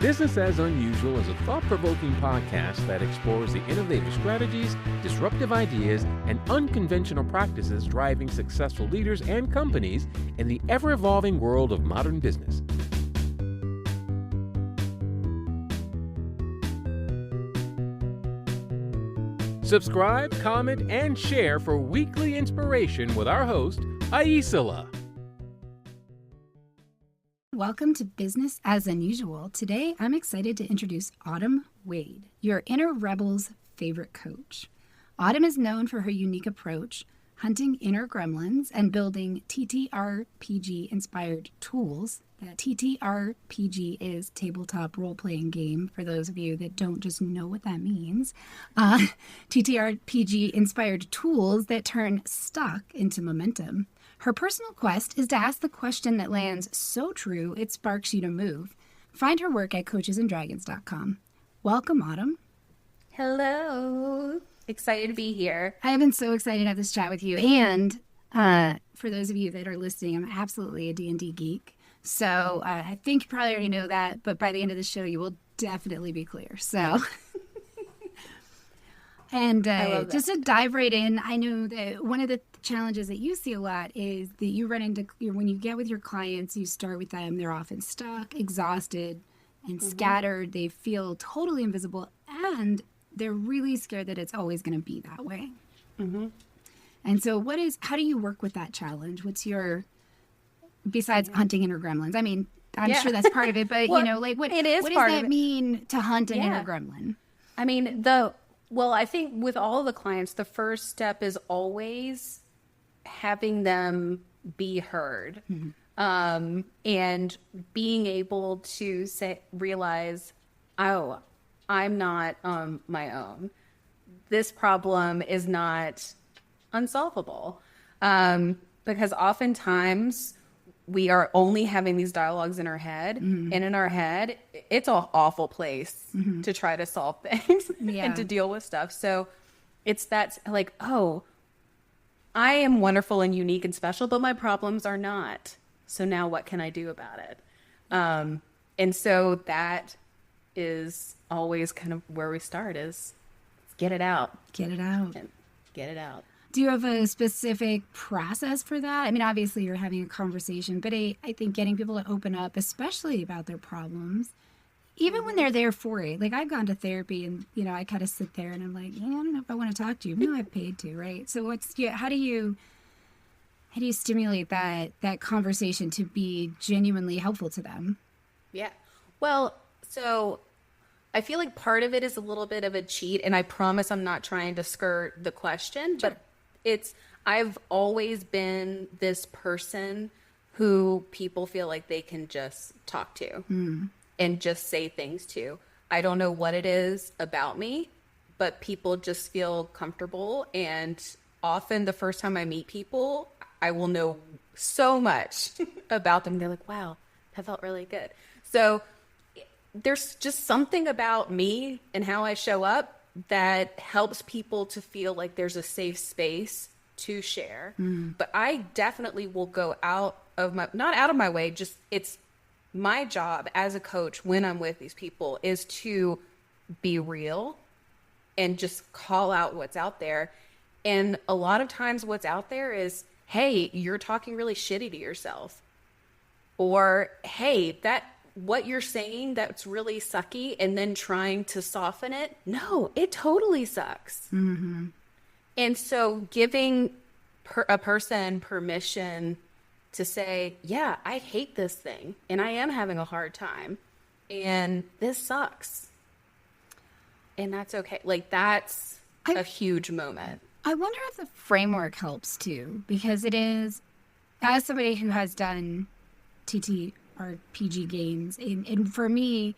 Business as Unusual is a thought-provoking podcast that explores the innovative strategies, disruptive ideas, and unconventional practices driving successful leaders and companies in the ever-evolving world of modern business. Subscribe, comment, and share for weekly inspiration with our host, Aicila. Welcome to Business as Unusual. Today, I'm excited to introduce Autumn Wade, your inner rebel's favorite coach. Autumn is known for her unique approach, hunting inner gremlins and building TTRPG-inspired tools. TTRPG is tabletop role-playing game, for those of you that don't just know what that means. TTRPG-inspired tools that turn stuck into momentum. Her personal quest is to ask the question that lands so true it sparks you to move. Find her work at coachesanddragons.com. Welcome, Autumn. Hello. Excited to be here. I have been so excited to have this chat with you. And for those of you that are listening, I'm absolutely a D&D geek. So I think you probably already know that, but by the end of the show, you will definitely be clear. So, and just to dive right in, I know that one of the challenges that you see a lot is that you run into, when you get with your clients, you start with them, they're often stuck, exhausted, and scattered. They feel totally invisible, and they're really scared that it's always going to be that way. And so how do you work with that challenge? What's your, besides hunting inner gremlins? I mean, I'm sure that's part of it, but well, what does that mean to hunt an inner gremlin? I mean, I think with all of the clients, the first step is always having them be heard, and being able to realize, oh, I'm not on my own. This problem is not unsolvable, because oftentimes we are only having these dialogues in our head, and in our head, it's an awful place to try to solve things and to deal with stuff. So it's that like, oh, I am wonderful and unique and special, but my problems are not. So now what can I do about it? And so that is always kind of where we start, is get it out. Get it out. And get it out. Do you have a specific process for that? I mean, obviously you're having a conversation, but I think getting people to open up, especially about their problems, even when they're there for it. Like, I've gone to therapy and, I kind of sit there and I'm like, I don't know if I want to talk to you. No, I've paid to, right? So how do you stimulate that conversation to be genuinely helpful to them? Yeah. Well, so I feel like part of it is a little bit of a cheat, and I promise I'm not trying to skirt the question, but I've always been this person who people feel like they can just talk to and just say things to. I don't know what it is about me, but people just feel comfortable. And often the first time I meet people, I will know so much about them. They're like, wow, that felt really good. So there's just something about me and how I show up that helps people to feel like there's a safe space to share. But I definitely will go not out of my way, just it's my job as a coach when I'm with these people is to be real and just call out what's out there. And a lot of times what's out there is, hey, you're talking really shitty to yourself. Or, hey, what you're saying, that's really sucky, and then trying to soften it. No, it totally sucks. And so giving a person permission to say, yeah, I hate this thing and I am having a hard time and this sucks. And that's okay. Like, that's a huge moment. I wonder if the framework helps too, because it is, as somebody who has done TTRPG games, and for me,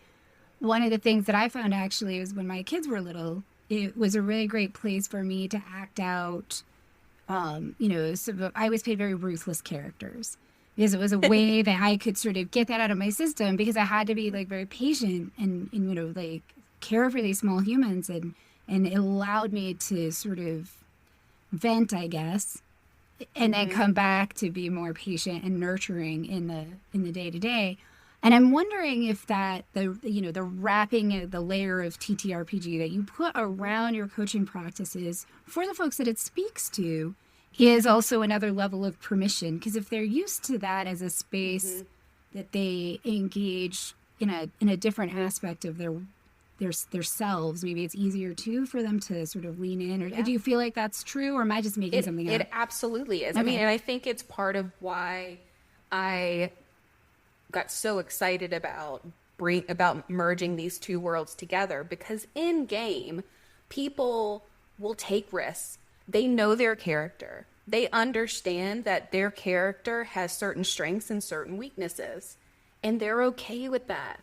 one of the things that I found actually was when my kids were little, it was a really great place for me to act out, I always played very ruthless characters because it was a way that I could sort of get that out of my system, because I had to be like very patient and care for these small humans, and it allowed me to sort of vent, I guess, and then come back to be more patient and nurturing in the day to day. And I'm wondering if that the wrapping the layer of TTRPG that you put around your coaching practices for the folks that it speaks to is also another level of permission. Because if they're used to that as a space that they engage in a different aspect of their selves, maybe it's easier too for them to sort of lean in. Or do you feel like that's true, or am I just making something up? It absolutely is. Okay. I mean, and I think it's part of why I got so excited about merging these two worlds together, because in game, people will take risks. They know their character. They understand that their character has certain strengths and certain weaknesses, and they're okay with that.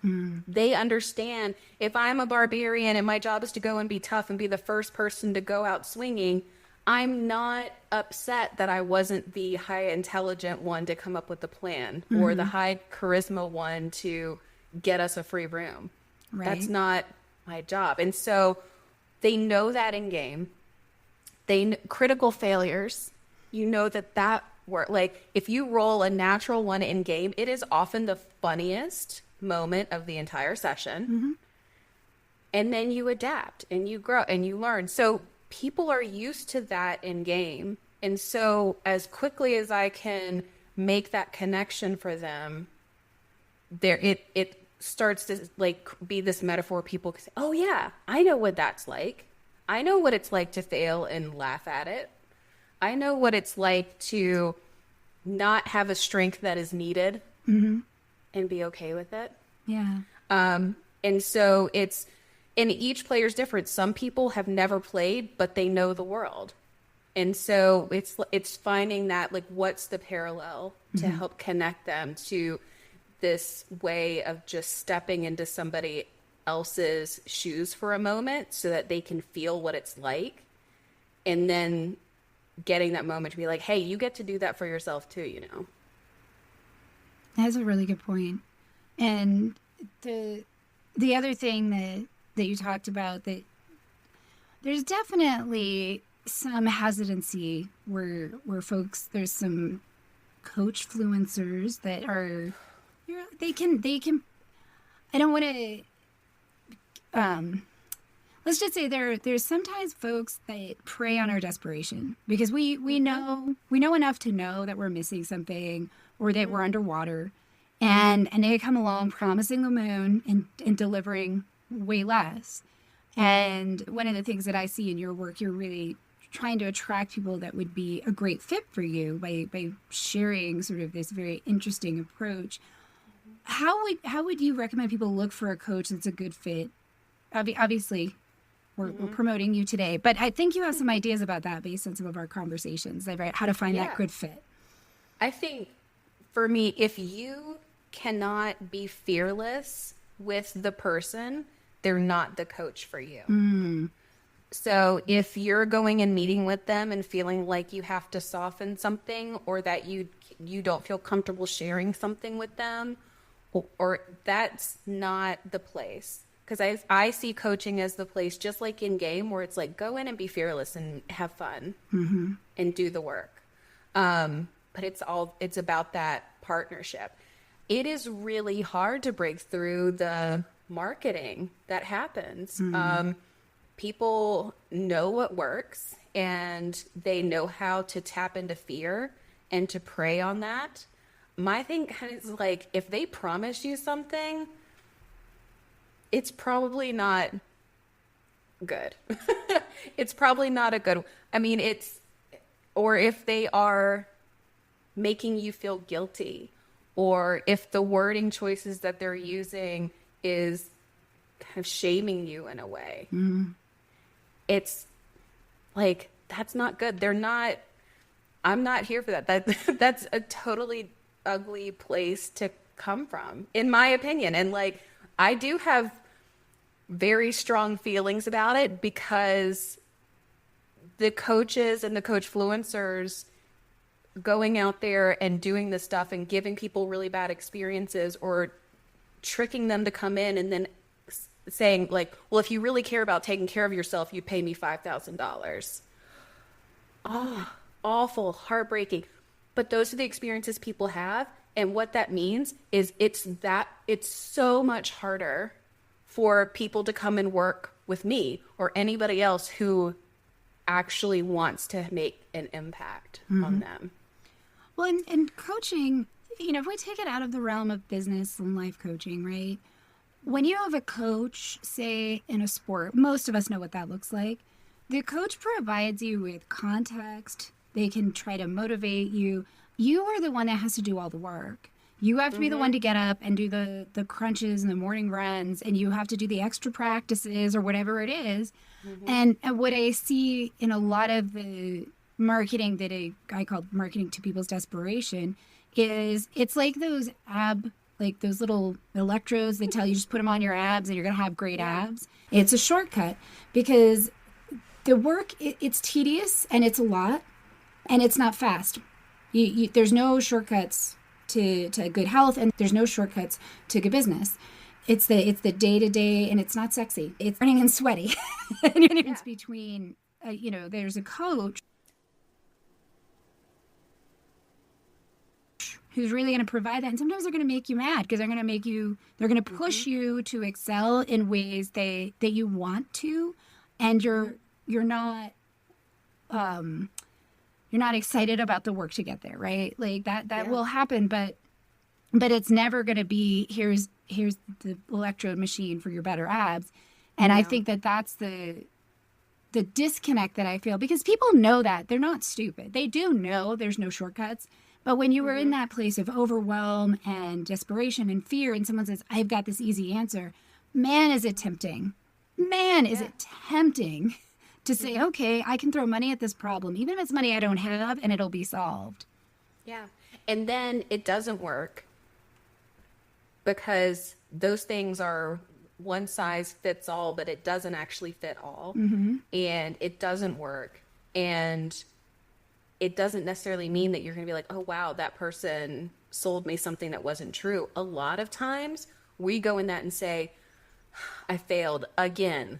They understand, if I'm a barbarian and my job is to go and be tough and be the first person to go out swinging, I'm not upset that I wasn't the high intelligent one to come up with the plan or the high charisma one to get us a free room. Right. That's not my job. And so they know that in game. Critical failures, you know that work. Like, if you roll a natural one in game, it is often the funniest moment of the entire session. And then you adapt and you grow and you learn. So people are used to that in game. And so as quickly as I can make that connection for them, it starts to like be this metaphor. People can say, oh yeah, I know what that's like. I know what it's like to fail and laugh at it. I know what it's like to not have a strength that is needed and be okay with it. Yeah. And so and each player's different. Some people have never played, but they know the world. And so it's finding that, like, what's the parallel to help connect them to this way of just stepping into somebody else's shoes for a moment so that they can feel what it's like. And then getting that moment to be like, hey, you get to do that for yourself too, you know? That's a really good point. And the other thing that you talked about, that there's definitely some hesitancy where folks, there's some coach-fluencers that are, they can, I don't want to, let's just say there's sometimes folks that prey on our desperation, because we know enough to know that we're missing something or that we're underwater, and they come along promising the moon and delivering way less. And one of the things that I see in your work, you're really trying to attract people that would be a great fit for you by sharing sort of this very interesting approach. How would you recommend people look for a coach that's a good fit? Obviously, we're promoting you today, but I think you have some ideas about that based on some of our conversations, right? How to find that good fit. I think for me, if you cannot be fearless with the person, they're not the coach for you. So if you're going and meeting with them and feeling like you have to soften something, or that you don't feel comfortable sharing something with them, or that's not the place. Because I see coaching as the place, just like in game, where it's like, go in and be fearless and have fun and do the work. But it's about that partnership. It is really hard to break through the marketing that happens. People know what works, and they know how to tap into fear and to prey on that. My thing is, like, if they promise you something, it's probably not good. It's probably not a good, I mean, or if they are making you feel guilty, or if the wording choices that they're using is kind of shaming you in a way. It's like, that's not good. I'm not here for that. That's a totally ugly place to come from, in my opinion. And like, I do have very strong feelings about it, because the coaches and the coach-fluencers going out there and doing this stuff and giving people really bad experiences, or tricking them to come in and then saying like, well, if you really care about taking care of yourself, you pay me $5,000. Oh, awful, heartbreaking. But those are the experiences people have, And what that means is it's so much harder for people to come and work with me or anybody else who actually wants to make an impact on them. Well, in coaching, if we take it out of the realm of business and life coaching, right? When you have a coach, say in a sport, most of us know what that looks like. The coach provides you with context. They can try to motivate you. You are the one that has to do all the work. You have to be the one to get up and do the crunches and the morning runs, and you have to do the extra practices or whatever it is. And what I see in a lot of the marketing that I call marketing to people's desperation is it's like those those little electrodes that tell you just put them on your abs and you're going to have great abs. It's a shortcut because the work, it's tedious and it's a lot and it's not fast. There's no shortcuts to good health, and there's no shortcuts to good business. It's the day-to-day, and it's not sexy. It's burning and sweaty. And the difference between, there's a coach who's really going to provide that. And sometimes they're going to make you mad because they're going to push you to excel in ways that you want to, and you're not excited about the work to get there, right? Like that will happen, but it's never going to be, here's the electrode machine for your better abs. And I think that's the disconnect that I feel, because people know that. They're not stupid. They do know there's no shortcuts. But when you were in that place of overwhelm and desperation and fear, and someone says, I've got this easy answer, man, is it tempting. Man, is it tempting to say, okay, I can throw money at this problem, even if it's money I don't have, and it'll be solved. Yeah. And then it doesn't work because those things are one size fits all, but it doesn't actually fit all. And it doesn't work. And it doesn't necessarily mean that you're going to be like, oh, wow, that person sold me something that wasn't true. A lot of times we go in that and say, I failed again.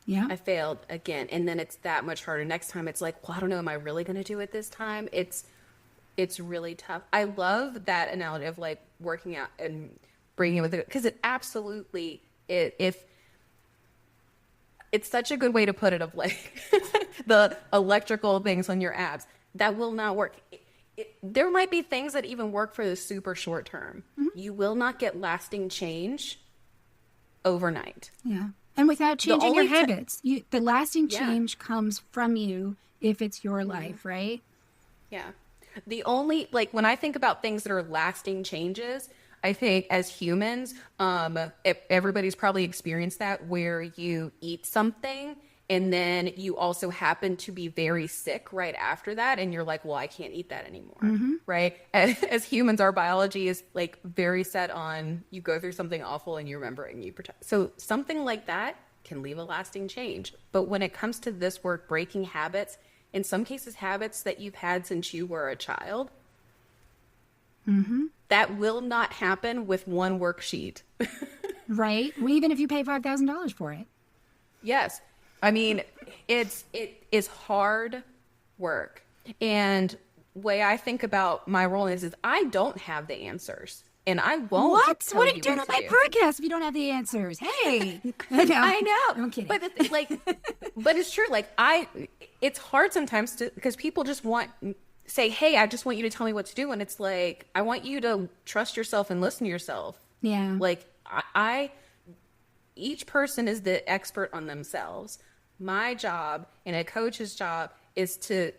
Yeah. I failed again. And then it's that much harder. Next time it's like, well, I don't know. Am I really going to do it this time? It's really tough. I love that analogy of like working out and bringing it with it, because it absolutely, if it's such a good way to put it, of like the electrical things on your abs that will not work. There might be things that even work for the super short term. You will not get lasting change overnight. Yeah. And without changing your habits, the lasting change comes from you if it's your life, right? Yeah. The only, like, when I think about things that are lasting changes, I think as humans, everybody's probably experienced that, where you eat something and then you also happen to be very sick right after that, and you're like, well, I can't eat that anymore, right? As humans, our biology is like very set on, you go through something awful and you remember it and you protect. So something like that can leave a lasting change. But when it comes to this work, breaking habits, in some cases, habits that you've had since you were a child, that will not happen with one worksheet. Right. Well, even if you pay $5,000 for it. Yes. I mean, it is hard work. And way I think about my role is I don't have the ansers. And I won't. What are you doing on my podcast if you don't have the answers? Hey. I know. I'm kidding. But but it's true. Like it's hard sometimes because people just say, hey, I just want you to tell me what to do. And it's like, I want you to trust yourself and listen to yourself. Yeah. Like each person is the expert on themselves. My job and a coach's job is to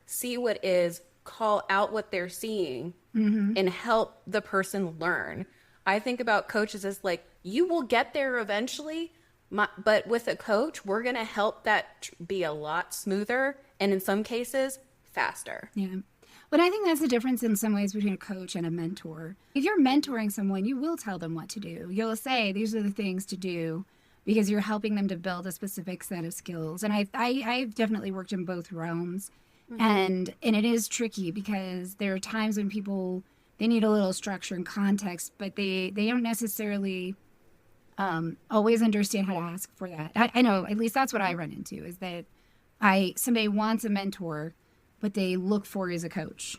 see what is, call out what they're seeing, and help the person learn. I think about coaches as like, you will get there eventually, but with a coach, we're going to help that be a lot smoother, and in some cases, faster. Yeah. But I think that's the difference in some ways between a coach and a mentor. If you're mentoring someone, you will tell them what to do. You'll say, these are the things to do, because you're helping them to build a specific set of skills. And I've definitely worked in both realms. And it is tricky because there are times when people, they need a little structure and context, but they don't necessarily always understand how to ask for that. I know, at least that's what I run into, is that somebody wants a mentor, but they look for is a coach.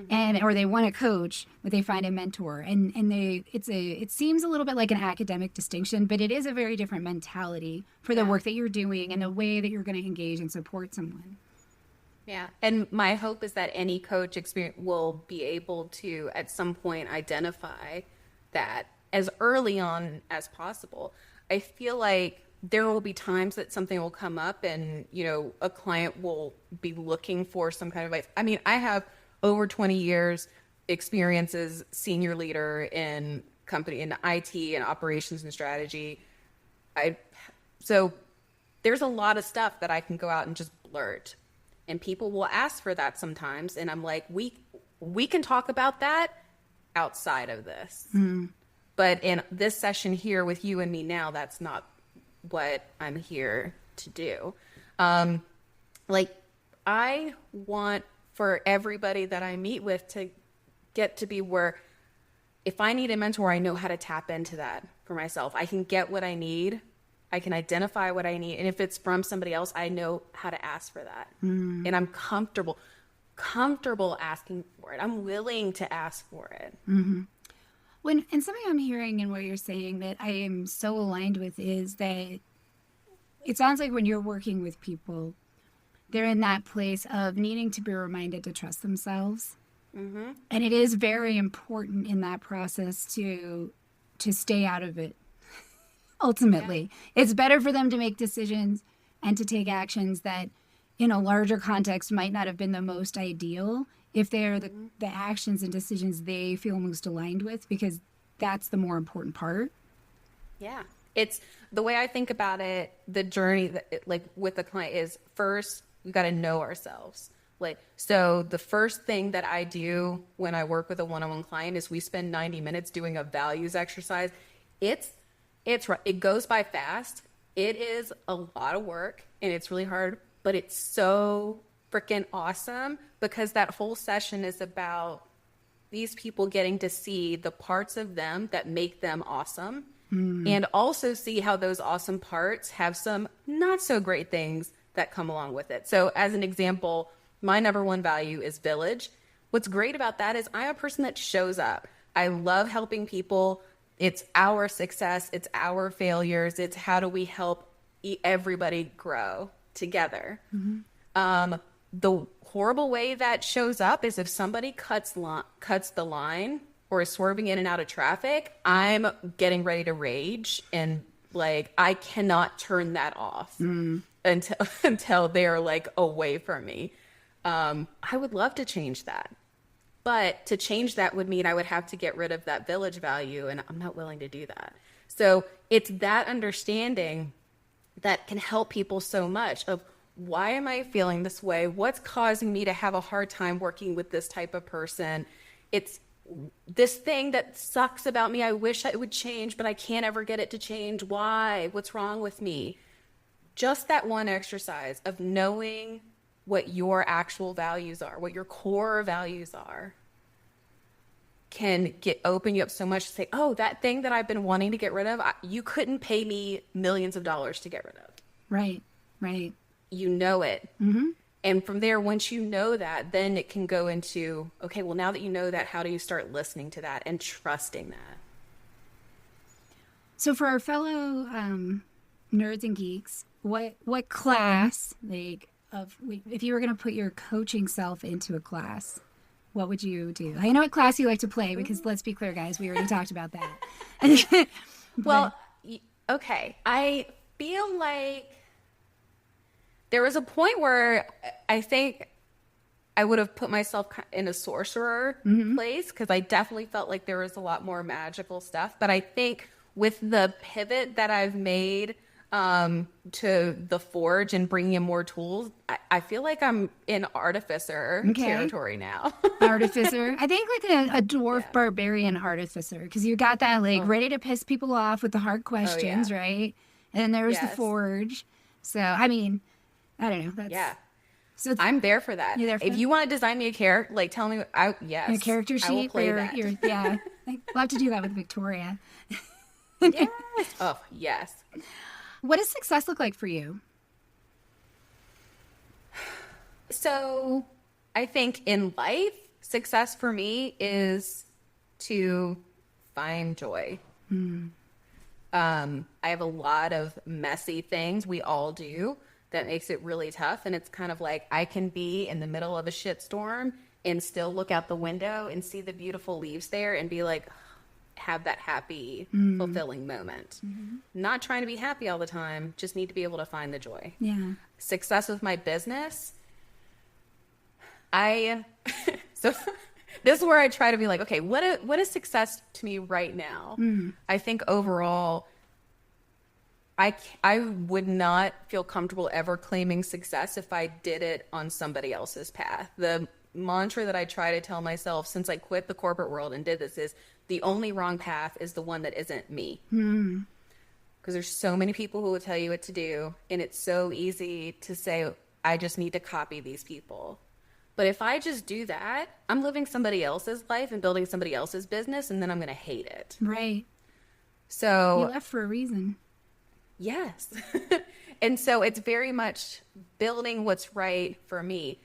and or they want a coach, but they find a mentor, and it seems a little bit like an academic distinction, but it is a very different mentality for the work that you're doing and the way that you're going to engage and support someone. Yeah. And my hope is that any coach experience will be able to, at some point, identify that as early on as possible. I feel like there will be times that something will come up and, a client will be looking for some kind of advice. I mean, I have over 20 years experience as senior leader in company in IT and operations and strategy. So there's a lot of stuff that I can go out and just blurt. And people will ask for that sometimes. And I'm like, we can talk about that outside of this. But in this session here with you and me now, that's not what I'm here to do. I want for everybody that I meet with to get to be where if I need a mentor, I know how to tap into that for myself. I can get what I need. I can identify what I need. And if it's from somebody else, I know how to ask for that. And I'm comfortable asking for it. I'm willing to ask for it. And something I'm hearing in what you're saying that I am so aligned with is that it sounds like when you're working with people, they're in that place of needing to be reminded to trust themselves. And it is very important in that process to stay out of it. Ultimately, it's better for them to make decisions and to take actions that in a larger context might not have been the most ideal if they're the actions and decisions they feel most aligned with, because that's the more important part. Yeah. It's the way I think about it. The journey that with the client is first, we got to know ourselves. So the first thing that I do when I work with a one-on-one client is we spend 90 minutes doing a values exercise. It goes by fast. It is a lot of work and it's really hard, but it's so freaking awesome because that whole session is about these people getting to see the parts of them that make them awesome and also see how those awesome parts have some not so great things that come along with it. So as an example, my number one value is village. What's great about that is I'm a person that shows up. I love helping people. It's our success. It's our failures. It's how do we help everybody grow together. The horrible way that shows up is if somebody cuts the line or is swerving in and out of traffic, I'm getting ready to rage and I cannot turn that off until they're away from me. I would love to change that. But to change that would mean I would have to get rid of that village value, and I'm not willing to do that. So it's that understanding that can help people so much of why am I feeling this way? What's causing me to have a hard time working with this type of person? It's this thing that sucks about me. I wish it would change, but I can't ever get it to change. Why? What's wrong with me? Just that one exercise of knowing what your actual values are, what your core values are, can open you up so much to say, oh, that thing that I've been wanting to get rid of, you couldn't pay me millions of dollars to get rid of. Right. You know it. And from there, once you know that, then it can go into, okay, well, now that you know that, how do you start listening to that and trusting that? So for our fellow nerds and geeks, what class, if you were going to put your coaching self into a class, what would you do? I know what class you like to play because let's be clear, guys, we already talked about that. Well, okay. I feel like there was a point where I think I would have put myself in a sorcerer place because I definitely felt like there was a lot more magical stuff. But I think with the pivot that I've made to the forge and bringing in more tools, I feel like I'm in artificer territory now. Artificer. I think a dwarf barbarian artificer, because you got that ready to piss people off with the hard questions, right? And then there's the forge. So, I mean, I don't know. So I'm there for that. You're there for if you want to design me a character, tell me. Your character sheet. I will play that. We'll have to do that with Victoria. Yes. Oh, yes. What does success look like for you? So I think in life, success for me is to find joy. I have a lot of messy things, we all do, that makes it really tough. And it's kind of like I can be in the middle of a shitstorm and still look out the window and see the beautiful leaves there and be like, have that happy, fulfilling moment. Not trying to be happy all the time, just need to be able to find the joy. Yeah. Success with my business. So this is where I try to be like, okay, what is success to me right now? I think overall, I would not feel comfortable ever claiming success if I did it on somebody else's path. The mantra that I try to tell myself since I quit the corporate world and did this is the only wrong path is the one that isn't me. Because there's so many people who will tell you what to do, and it's so easy to say, I just need to copy these people. But if I just do that, I'm living somebody else's life and building somebody else's business, and then I'm going to hate it. Right. So You left for a reason. yes. And so it's very much building what's right for me.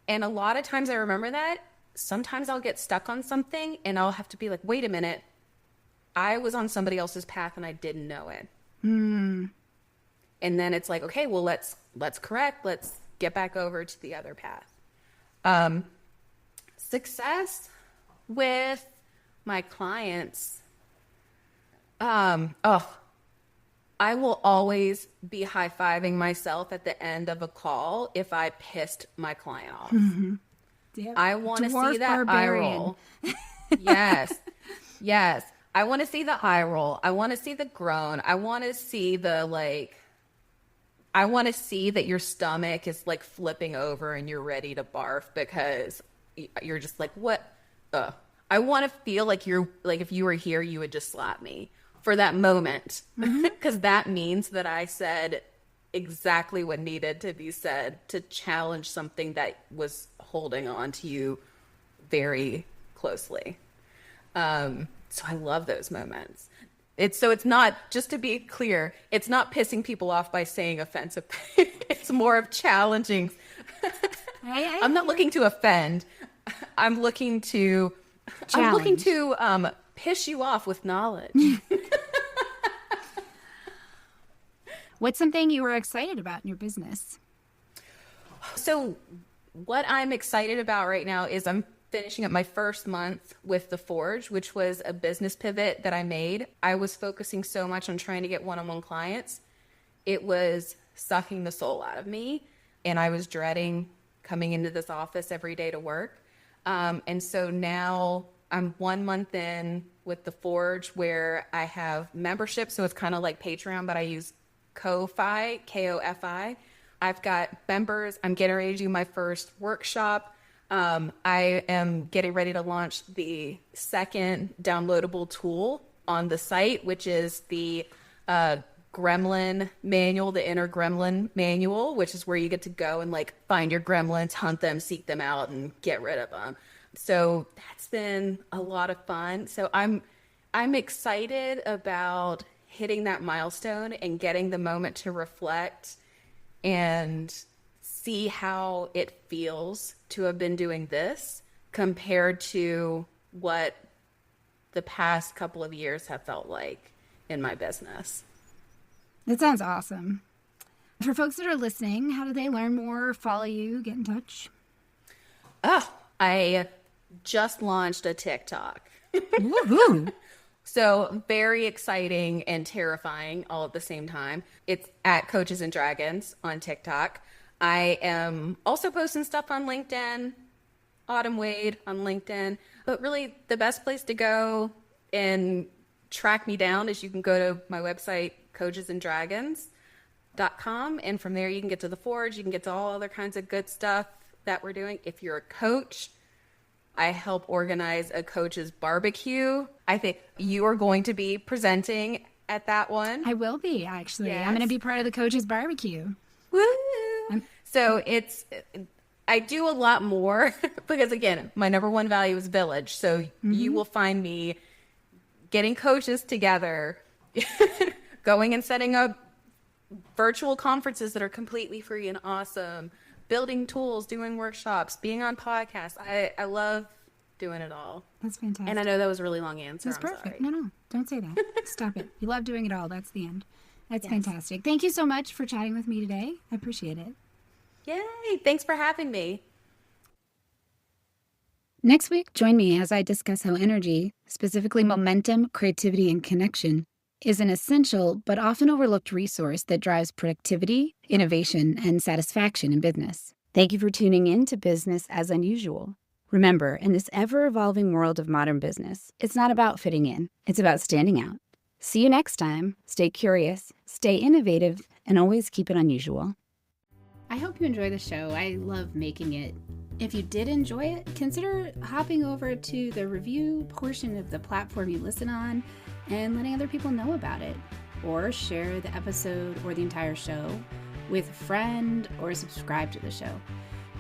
And a lot of times I remember that. Sometimes I'll get stuck on something and I'll have to be like, wait a minute. I was on somebody else's path and I didn't know it. And then it's like, okay, well, let's correct. Let's get back over to the other path. Success with my clients. I will always be high-fiving myself at the end of a call if I pissed my client off. Yeah. I want to see that barbarian. eye roll. Yes. Yes. I want to see the eye roll. I want to see the groan. I want to see I want to see that your stomach is like flipping over and you're ready to barf because you're just like, what? I want to feel like if you were here, you would just slap me for that moment. Because that means that I said exactly what needed to be said to challenge something that was holding on to you very closely. So I love those moments. It's not, just to be clear, it's not pissing people off by saying offensive. It's more of challenging. I'm not looking to offend. I'm looking to piss you off with knowledge. What's something you were excited about in your business? So what I'm excited about right now is I'm finishing up my first month with The Forge, which was a business pivot that I made. I was focusing so much on trying to get one-on-one clients. It was sucking the soul out of me, and I was dreading coming into this office every day to work. And so now I'm 1 month in with The Forge where I have membership. So it's kind of like Patreon, but I use Ko-Fi, K-O-F-I. I've got members. I'm getting ready to do my first workshop. I am getting ready to launch the second downloadable tool on the site, which is the gremlin manual, the inner gremlin manual, which is where you get to go and like find your gremlins, hunt them, seek them out, and get rid of them. So that's been a lot of fun. So I'm excited about hitting that milestone and getting the moment to reflect and see how it feels to have been doing this compared to what the past couple of years have felt like in my business. That sounds awesome. For folks that are listening, how do they learn more, follow you, get in touch? Oh, I just launched a TikTok. Woohoo! So very exciting and terrifying all at the same time. It's at Coaches and Dragons on TikTok. I am also posting stuff on LinkedIn, Autumn Wade on LinkedIn. But really the best place to go and track me down is you can go to my website, coachesanddragons.com. And from there you can get to The Forge. You can get to all other kinds of good stuff that we're doing. If you're a coach, I help organize a coach's barbecue. I think you are going to be presenting at that one. I will be, actually. Yes. I'm going to be part of the coach's barbecue. Woo! So I do a lot more because, again, my number one value is village. So you will find me getting coaches together, going and setting up virtual conferences that are completely free and awesome, building tools, doing workshops, being on podcasts. I love doing it all. That's fantastic. And I know that was a really long answer. That's I'm perfect. sorry. No, don't say that. Stop it. You love doing it all. That's the end. That's fantastic. Thank you so much for chatting with me today. I appreciate it. Yay. Thanks for having me. Next week, join me as I discuss how energy, specifically momentum, creativity, and connection, is an essential but often overlooked resource that drives productivity, innovation, and satisfaction in business. Thank you for tuning in to Business as Unusual. Remember, in this ever-evolving world of modern business, it's not about fitting in, it's about standing out. See you next time. Stay curious, stay innovative, and always keep it unusual. I hope you enjoy the show. I love making it. If you did enjoy it, consider hopping over to the review portion of the platform you listen on and letting other people know about it. Or share the episode or the entire show with a friend or subscribe to the show.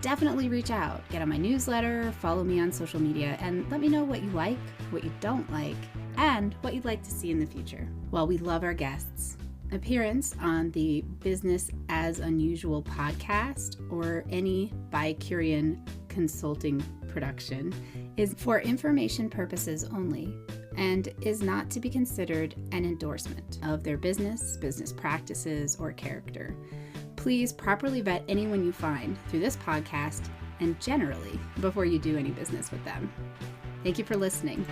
Definitely reach out, get on my newsletter, follow me on social media, and let me know what you like, what you don't like, and what you'd like to see in the future. Well, we love our guests. Appearance on the Business as Unusual podcast or any Bicurean consulting production is for information purposes only and is not to be considered an endorsement of their business practices, or character. Please properly vet anyone you find through this podcast and generally before you do any business with them. Thank you for listening.